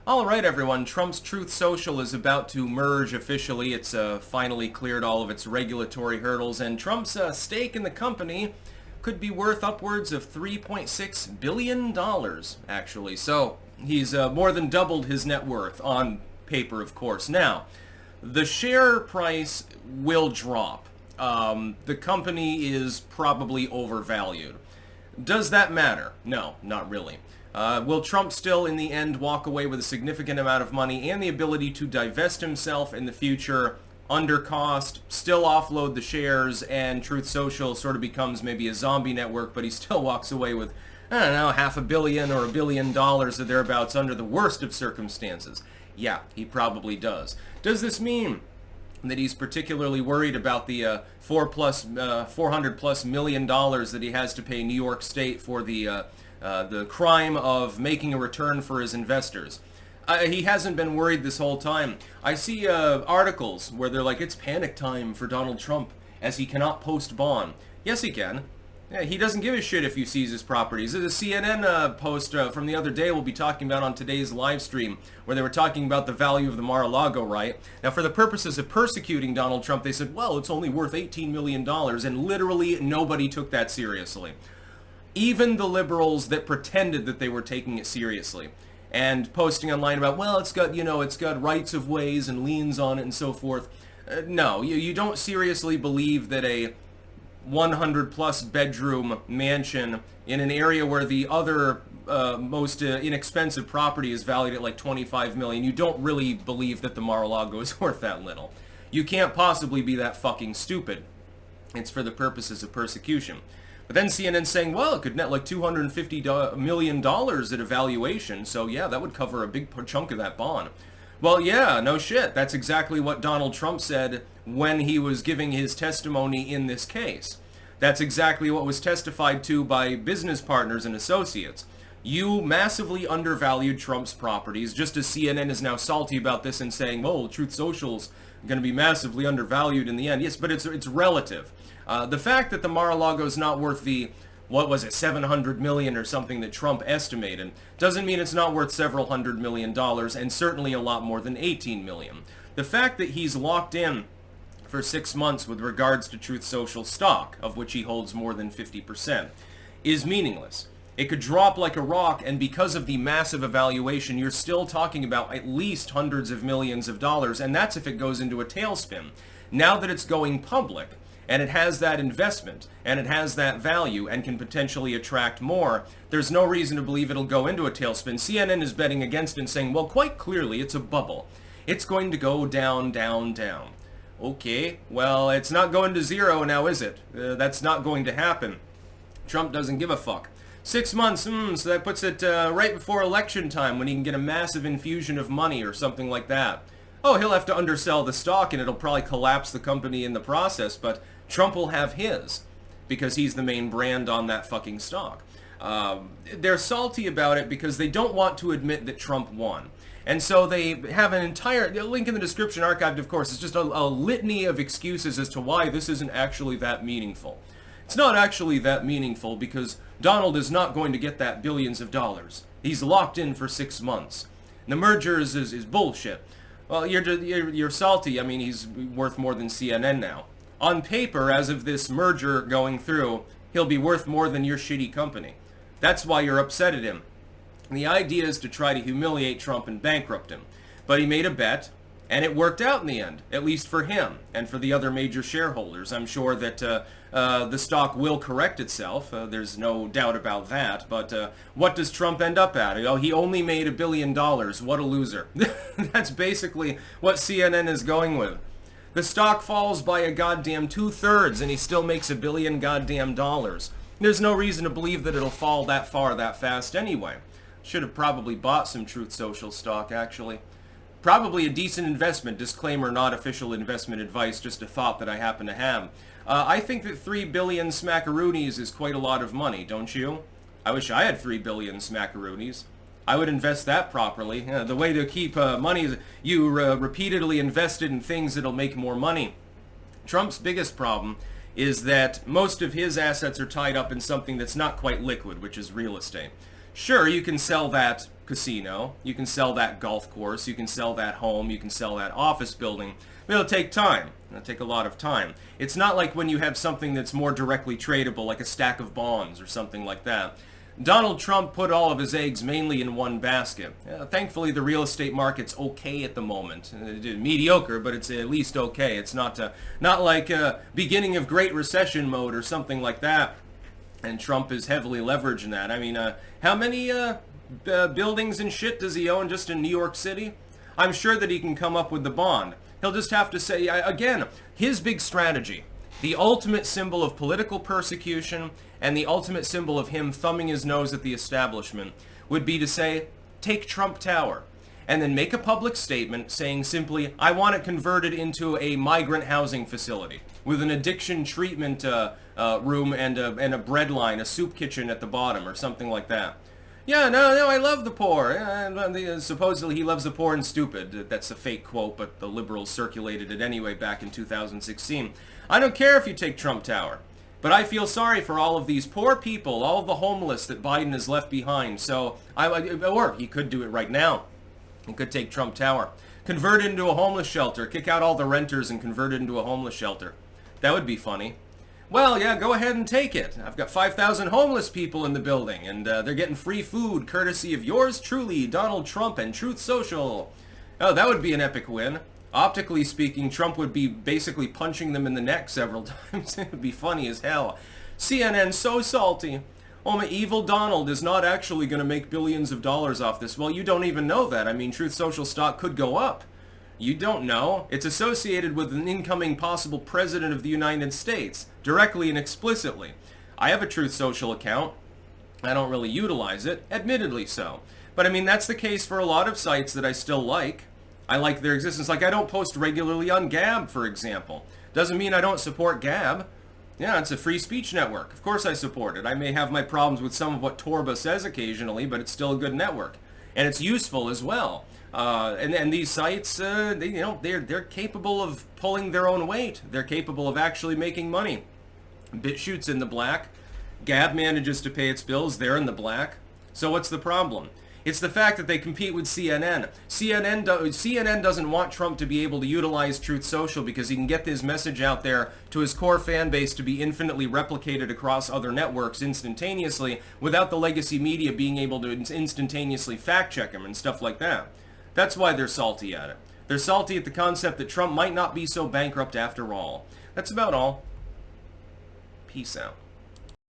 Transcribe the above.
All right, everyone. Trump's Truthsocial is about to merge officially. It's finally cleared all of its regulatory hurdles, and Trump's stake in the company could be worth upwards of $3.6 billion, actually. So he's more than doubled his net worth on paper, of course. Now, the share price will drop. The company is probably overvalued. Does that matter? No, not really. Will Trump still, in the end, walk away with a significant amount of money and the ability to divest himself in the future under cost, still offload the shares, and Truthsocial sort of becomes maybe a zombie network, but he still walks away with, I don't know, $500 million or $1 billion or thereabouts under the worst of circumstances? Yeah, he probably does. Does this mean that he's particularly worried about the $400+ million that he has to pay New York State for the crime of making a return for his investors? He hasn't been worried this whole time. I see articles where they're like, it's panic time for Donald Trump as he cannot post bond. Yes, he can. Yeah, he doesn't give a shit if you seize his properties. The CNN post from the other day we'll be talking about on today's live stream, where they were talking about the value of the Mar-a-Lago right. Now, for the purposes of persecuting Donald Trump, they said, well, it's only worth $18 million, and literally nobody took that seriously. Even the liberals that pretended that they were taking it seriously and posting online about, well, it's got rights of ways and liens on it and so forth. No, you don't seriously believe that a 100+ bedroom mansion in an area where the other most inexpensive property is valued at like $25 million. You don't really believe that the Mar-a-Lago is worth that little. You can't possibly be that fucking stupid. It's for the purposes of persecution. But then CNN's saying, well, it could net like $250 million at a valuation, so yeah, that would cover a big chunk of that bond. Well, yeah, no shit. That's exactly what Donald Trump said when he was giving his testimony in this case. That's exactly what was testified to by business partners and associates. You massively undervalued Trump's properties, just as CNN is now salty about this and saying, well, Truth Social's going to be massively undervalued in the end. Yes, but it's relative. The fact that the Mar-a-Lago is not worth the, what was it, $700 million or something that Trump estimated, doesn't mean it's not worth several $100 million, and certainly a lot more than $18 million. The fact that he's locked in for 6 months with regards to Truthsocial stock, of which he holds more than 50%, is meaningless. It could drop like a rock, and because of the massive evaluation, you're still talking about at least hundreds of millions of dollars, and that's if it goes into a tailspin. Now that it's going public, and it has that investment, and it has that value, and can potentially attract more, there's no reason to believe it'll go into a tailspin. CNN is betting against it and saying, well, quite clearly, it's a bubble. It's going to go down, down, down. Okay, well, it's not going to zero now, is it? That's not going to happen. Trump doesn't give a fuck. 6 months, so that puts it right before election time when he can get a massive infusion of money or something like that. Oh, he'll have to undersell the stock and it'll probably collapse the company in the process, but Trump will have his because he's the main brand on that fucking stock. They're salty about it because they don't want to admit that Trump won. And so they have an entire, the link in the description archived, of course, is just a litany of excuses as to why this isn't actually that meaningful. It's not actually that meaningful because Donald is not going to get that billions of dollars. He's locked in for 6 months. And the merger is bullshit. Well, you're salty. I mean, he's worth more than CNN now. On paper, as of this merger going through, he'll be worth more than your shitty company. That's why you're upset at him. And the idea is to try to humiliate Trump and bankrupt him. But he made a bet, and it worked out in the end, at least for him and for the other major shareholders. I'm sure that the stock will correct itself. There's no doubt about that. But what does Trump end up at? Oh, he only made $1 billion. What a loser. That's basically what CNN is going with. The stock falls by a goddamn 2/3, and he still makes $1 billion goddamn dollars. There's no reason to believe that it'll fall that far that fast anyway. Should have probably bought some Truthsocial stock, actually. Probably a decent investment. Disclaimer, not official investment advice, just a thought that I happen to have. I think that 3 billion smackaroonies is quite a lot of money, don't you? I wish I had 3 billion smackaroonies. I would invest that properly. The way to keep money is you repeatedly invest it in things that'll make more money. Trump's biggest problem is that most of his assets are tied up in something that's not quite liquid, which is real estate. Sure, you can sell that casino, you can sell that golf course, you can sell that home, you can sell that office building, but it'll take time. It'll take a lot of time. It's not like when you have something that's more directly tradable, like a stack of bonds or something like that. Donald Trump put all of his eggs mainly in one basket. Thankfully, the real estate market's okay at the moment. Mediocre, but it's at least okay. It's not like beginning of Great Recession mode or something like that. And Trump is heavily leveraging that. I mean, how many buildings and shit does he own just in New York City? I'm sure that he can come up with the bond. He'll just have to say, again, his big strategy, the ultimate symbol of political persecution and the ultimate symbol of him thumbing his nose at the establishment would be to say, take Trump Tower, and then make a public statement saying simply, I want it converted into a migrant housing facility with an addiction treatment room and a bread line, a soup kitchen at the bottom or something like that. Yeah, no, I love the poor. Supposedly he loves the poor and stupid. That's a fake quote, but the liberals circulated it anyway back in 2016. I don't care if you take Trump Tower, but I feel sorry for all of these poor people, all of the homeless that Biden has left behind. So, or he could do it right now. He could take Trump Tower, convert it into a homeless shelter, kick out all the renters and convert it into a homeless shelter. That would be funny. Well, yeah, go ahead and take it. I've got 5,000 homeless people in the building, and they're getting free food courtesy of yours truly, Donald Trump and Truthsocial. Oh, that would be an epic win. Optically speaking, Trump would be basically punching them in the neck several times. It would be funny as hell. CNN so salty. Oh, my evil Donald is not actually going to make billions of dollars off this. Well, you don't even know that. I mean, Truthsocial stock could go up. You don't know. It's associated with an incoming possible president of the United States, directly and explicitly. I have a Truthsocial account. I don't really utilize it, admittedly so. But I mean, that's the case for a lot of sites that I still like. I like their existence. Like, I don't post regularly on Gab, for example. Doesn't mean I don't support Gab. Yeah, it's a free speech network. Of course I support it. I may have my problems with some of what Torba says occasionally, but it's still a good network. And it's useful as well. And these sites, they're capable of pulling their own weight. They're capable of actually making money. BitChute's in the black. Gab manages to pay its bills. They're in the black. So what's the problem? It's the fact that they compete with CNN. CNN doesn't want Trump to be able to utilize Truthsocial because he can get his message out there to his core fan base to be infinitely replicated across other networks instantaneously without the legacy media being able to instantaneously fact check him and stuff like that. That's why they're salty at it. They're salty at the concept that Trump might not be so bankrupt after all. That's about all. Peace out.